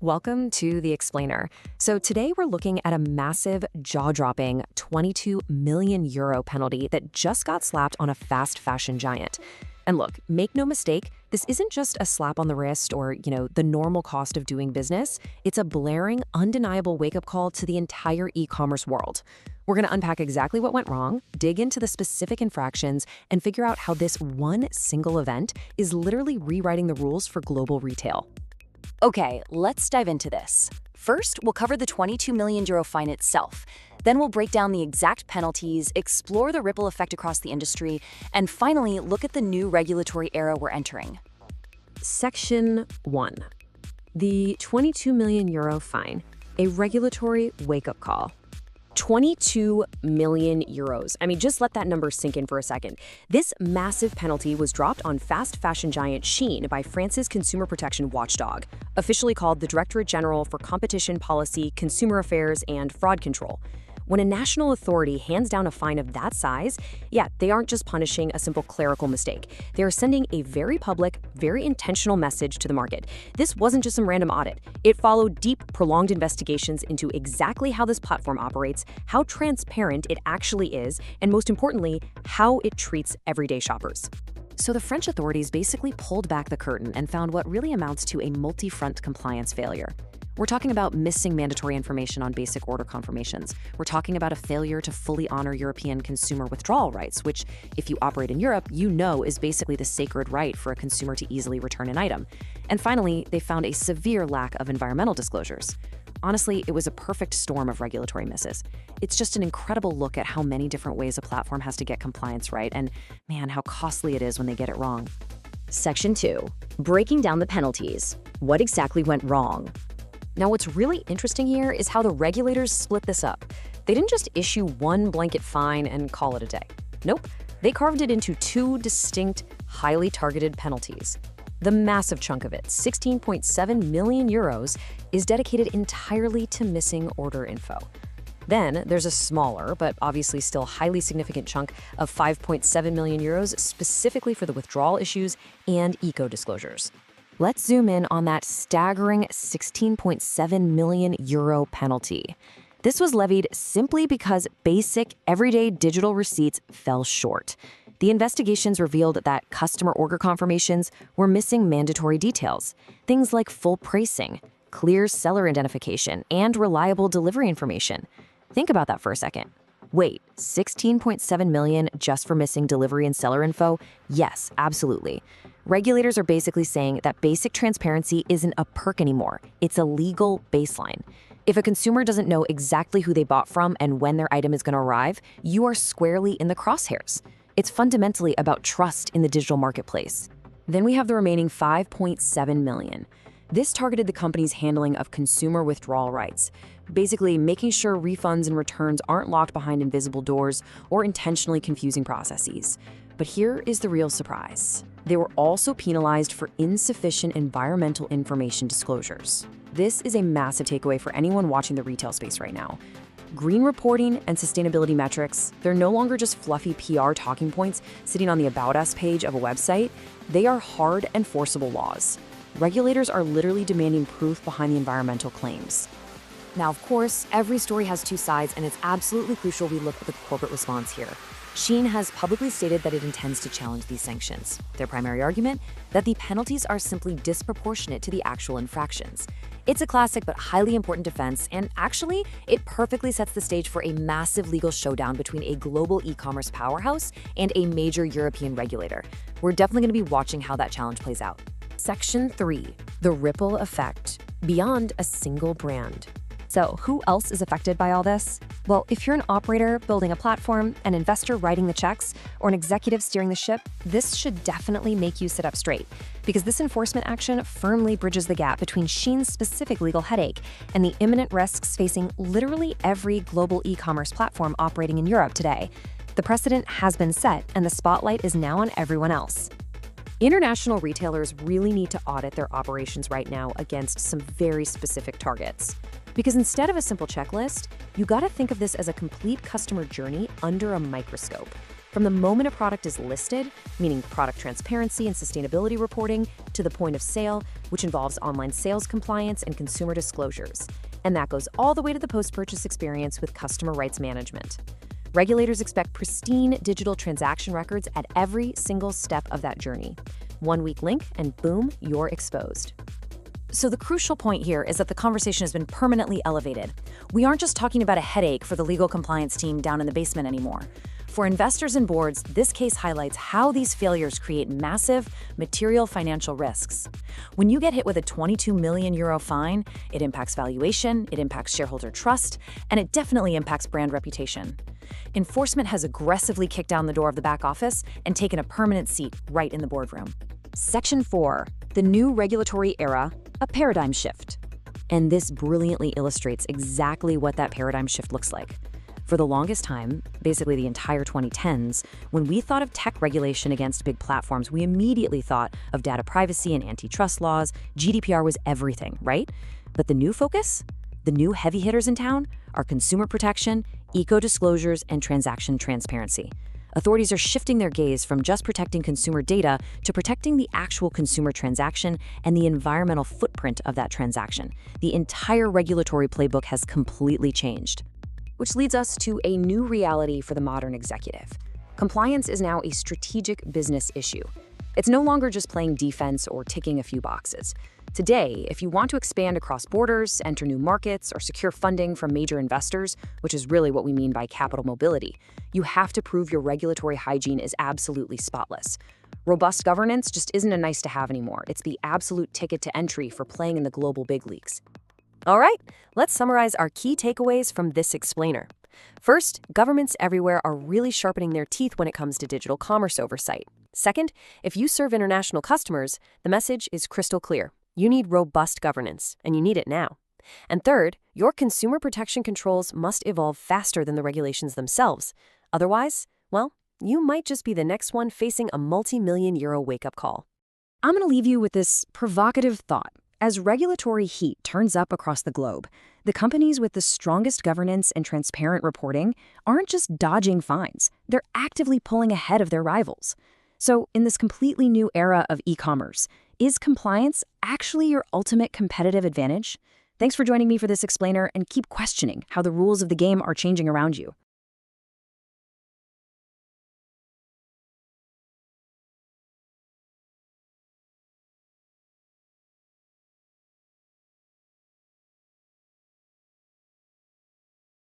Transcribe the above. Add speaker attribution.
Speaker 1: Welcome to The Explainer. So today we're looking at a massive, jaw-dropping 22 million euro penalty that just got slapped on a fast fashion giant. And look, make no mistake, this isn't just a slap on the wrist or, the normal cost of doing business. It's a blaring, undeniable wake-up call to the entire e-commerce world. We're going to unpack exactly what went wrong, dig into the specific infractions, and figure out how this one single event is literally rewriting the rules for global retail.
Speaker 2: Okay, let's dive into this. First, we'll cover the 22 million euro fine itself. Then we'll break down the exact penalties, explore the ripple effect across the industry, and finally, look at the new regulatory era we're entering.
Speaker 1: Section 1. The 22 million euro fine, a regulatory wake-up call. 22 million euros. Just let that number sink in for a second. This massive penalty was dropped on fast fashion giant Shein by France's consumer protection watchdog, officially called the Directorate General for Competition Policy, Consumer Affairs, and Fraud Control. When a national authority hands down a fine of that size, they aren't just punishing a simple clerical mistake. They are sending a very public, very intentional message to the market. This wasn't just some random audit. It followed deep, prolonged investigations into exactly how this platform operates, how transparent it actually is, and most importantly, how it treats everyday shoppers. So the French authorities basically pulled back the curtain and found what really amounts to a multi-front compliance failure. We're talking about missing mandatory information on basic order confirmations. We're talking about a failure to fully honor European consumer withdrawal rights, which, if you operate in Europe, is basically the sacred right for a consumer to easily return an item. And finally, they found a severe lack of environmental disclosures. Honestly, it was a perfect storm of regulatory misses. It's just an incredible look at how many different ways a platform has to get compliance right, and man, how costly it is when they get it wrong.
Speaker 2: Section 2. Breaking down the penalties. What exactly went wrong?
Speaker 1: Now, what's really interesting here is how the regulators split this up. They didn't just issue one blanket fine and call it a day. Nope, they carved it into two distinct, highly targeted penalties. The massive chunk of it, 16.7 million euros, is dedicated entirely to missing order info. Then there's a smaller, but obviously still highly significant chunk of 5.7 million euros specifically for the withdrawal issues and eco-disclosures. Let's zoom in on that staggering 16.7 million euro penalty. This was levied simply because basic, everyday digital receipts fell short. The investigations revealed that customer order confirmations were missing mandatory details, things like full pricing, clear seller identification, and reliable delivery information. Think about that for a second. Wait, 16.7 million just for missing delivery and seller info? Yes, absolutely. Regulators are basically saying that basic transparency isn't a perk anymore. It's a legal baseline. If a consumer doesn't know exactly who they bought from and when their item is going to arrive, you are squarely in the crosshairs. It's fundamentally about trust in the digital marketplace. Then we have the remaining 5.7 million. This targeted the company's handling of consumer withdrawal rights, basically making sure refunds and returns aren't locked behind invisible doors or intentionally confusing processes. But here is the real surprise. They were also penalized for insufficient environmental information disclosures. This is a massive takeaway for anyone watching the retail space right now. Green reporting and sustainability metrics, they're no longer just fluffy PR talking points sitting on the About Us page of a website. They are hard and forcible laws. Regulators are literally demanding proof behind the environmental claims. Now, of course, every story has two sides, and it's absolutely crucial we look at the corporate response here. Shein has publicly stated that it intends to challenge these sanctions. Their primary argument? That the penalties are simply disproportionate to the actual infractions. It's a classic but highly important defense, and actually, it perfectly sets the stage for a massive legal showdown between a global e-commerce powerhouse and a major European regulator. We're definitely going to be watching how that challenge plays out. Section 3. The ripple effect. Beyond a single brand. So who else is affected by all this? Well, if you're an operator building a platform, an investor writing the checks, or an executive steering the ship, this should definitely make you sit up straight, because this enforcement action firmly bridges the gap between Shein's specific legal headache and the imminent risks facing literally every global e-commerce platform operating in Europe today. The precedent has been set, and the spotlight is now on everyone else. International retailers really need to audit their operations right now against some very specific targets. Because instead of a simple checklist, you gotta think of this as a complete customer journey under a microscope. From the moment a product is listed, meaning product transparency and sustainability reporting, to the point of sale, which involves online sales compliance and consumer disclosures. And that goes all the way to the post-purchase experience with customer rights management. Regulators expect pristine digital transaction records at every single step of that journey. One weak link, and boom, you're exposed.
Speaker 2: So the crucial point here is that the conversation has been permanently elevated. We aren't just talking about a headache for the legal compliance team down in the basement anymore. For investors and boards, this case highlights how these failures create massive, material financial risks. When you get hit with a €22 million fine, it impacts valuation, it impacts shareholder trust, and it definitely impacts brand reputation. Enforcement has aggressively kicked down the door of the back office and taken a permanent seat right in the boardroom.
Speaker 1: Section 4, the new regulatory era, a paradigm shift. And this brilliantly illustrates exactly what that paradigm shift looks like. For the longest time, basically the entire 2010s, when we thought of tech regulation against big platforms, we immediately thought of data privacy and antitrust laws. GDPR was everything, right? But the new focus? The new heavy hitters in town are consumer protection, eco-disclosures, and transaction transparency. Authorities are shifting their gaze from just protecting consumer data to protecting the actual consumer transaction and the environmental footprint of that transaction. The entire regulatory playbook has completely changed. Which leads us to a new reality for the modern executive. Compliance is now a strategic business issue. It's no longer just playing defense or ticking a few boxes. Today, if you want to expand across borders, enter new markets, or secure funding from major investors, which is really what we mean by capital mobility, you have to prove your regulatory hygiene is absolutely spotless. Robust governance just isn't a nice-to-have anymore. It's the absolute ticket to entry for playing in the global big leagues.
Speaker 3: All right, let's summarize our key takeaways from this explainer. First, governments everywhere are really sharpening their teeth when it comes to digital commerce oversight. Second, if you serve international customers, the message is crystal clear. You need robust governance, and you need it now. And third, your consumer protection controls must evolve faster than the regulations themselves. Otherwise, well, you might just be the next one facing a multi-million-euro wake-up call.
Speaker 1: I'm going to leave you with this provocative thought. As regulatory heat turns up across the globe, the companies with the strongest governance and transparent reporting aren't just dodging fines. They're actively pulling ahead of their rivals. So, in this completely new era of e-commerce, is compliance actually your ultimate competitive advantage? Thanks for joining me for this explainer, and keep questioning how the rules of the game are changing around you.